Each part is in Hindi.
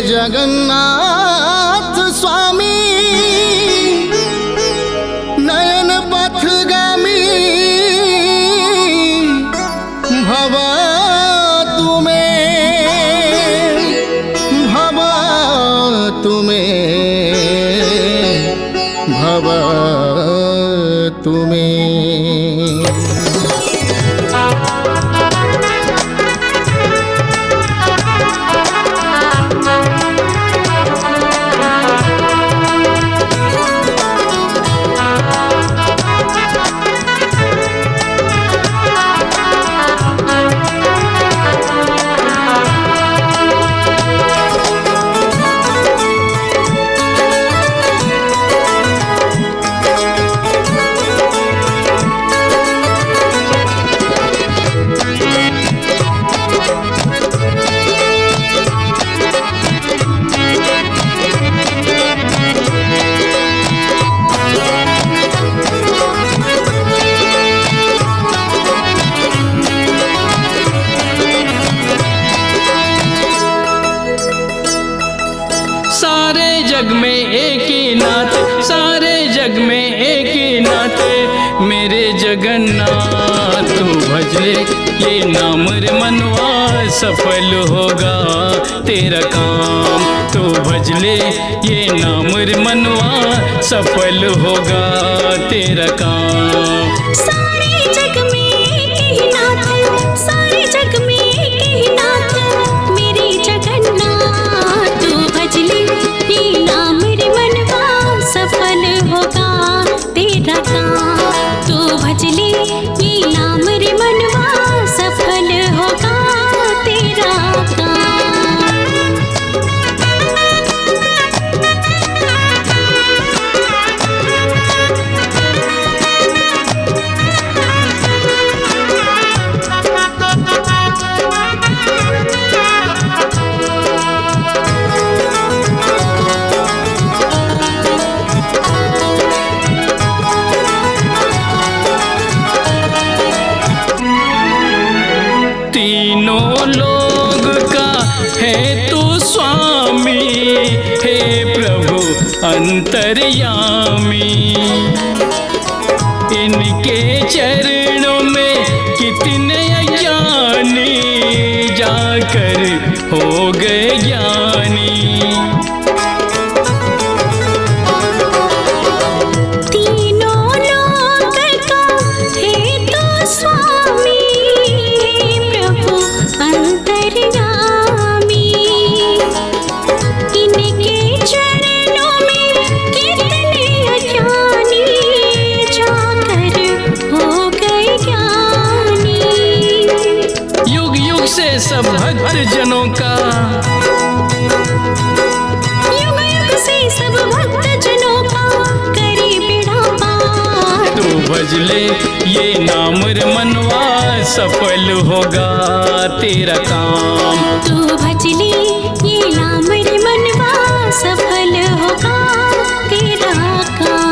जगन्नाथ स्वामी नयन पथगामी भव तुम्हें जग में एक ही नाथ, सारे जग में एक ही नाथ, मेरे जगन्नाथ तू भजले ये नाम रे मनवा सफल होगा तेरा काम। तू भजले ये नाम रे मनवा सफल होगा तेरा काम। सारे जग में एक ही नाथ, सारे जग में एक ही नाथ, मेरे जगन्नाथ तू भजले ये नाम रे मनवा सफल होगा तेरा काम। तू भजले ये नाम रे मनवा सफल होगा तेरा काम। तीनों लोग का है तू स्वामी, हे प्रभु अंतर्यामी। इनके चरणों में कितने अज्ञानी जाकर हो गए ज्ञानी। सब भक्त जनों का युग युग से सब भक्त जनों का करे बेड़ा पार। तू भजले ये नाम रे मनवा सफल होगा तेरा काम। तू भजले ये नाम रे मनवा सफल होगा तेरा काम।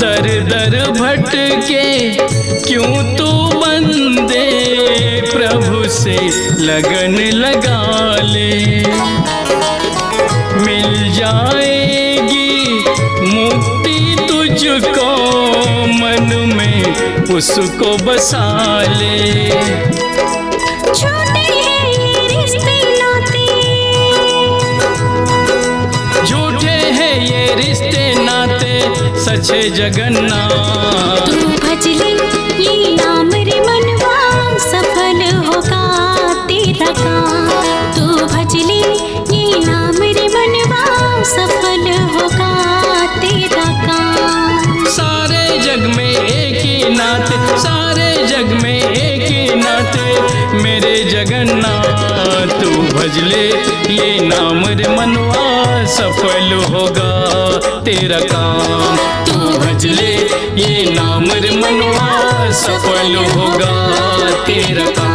दर दर भटके क्यों तू बंदे, प्रभु से लगन लगा ले। मिल जाएगी मुक्ति तुझको, मन में उसको बसा ले। झूठे हैं ये रिश्ते नाते, झूठे हैं ये रिश्ते नाते, सच है जगन्नाथ। तू नाथ सारे जग में एक ही नाथ मेरे जगन्नाथ तू भजले ये नाम रे मनवा सफल होगा तेरा काम तू भजले ये नाम रे मनवा सफल होगा तेरा काम।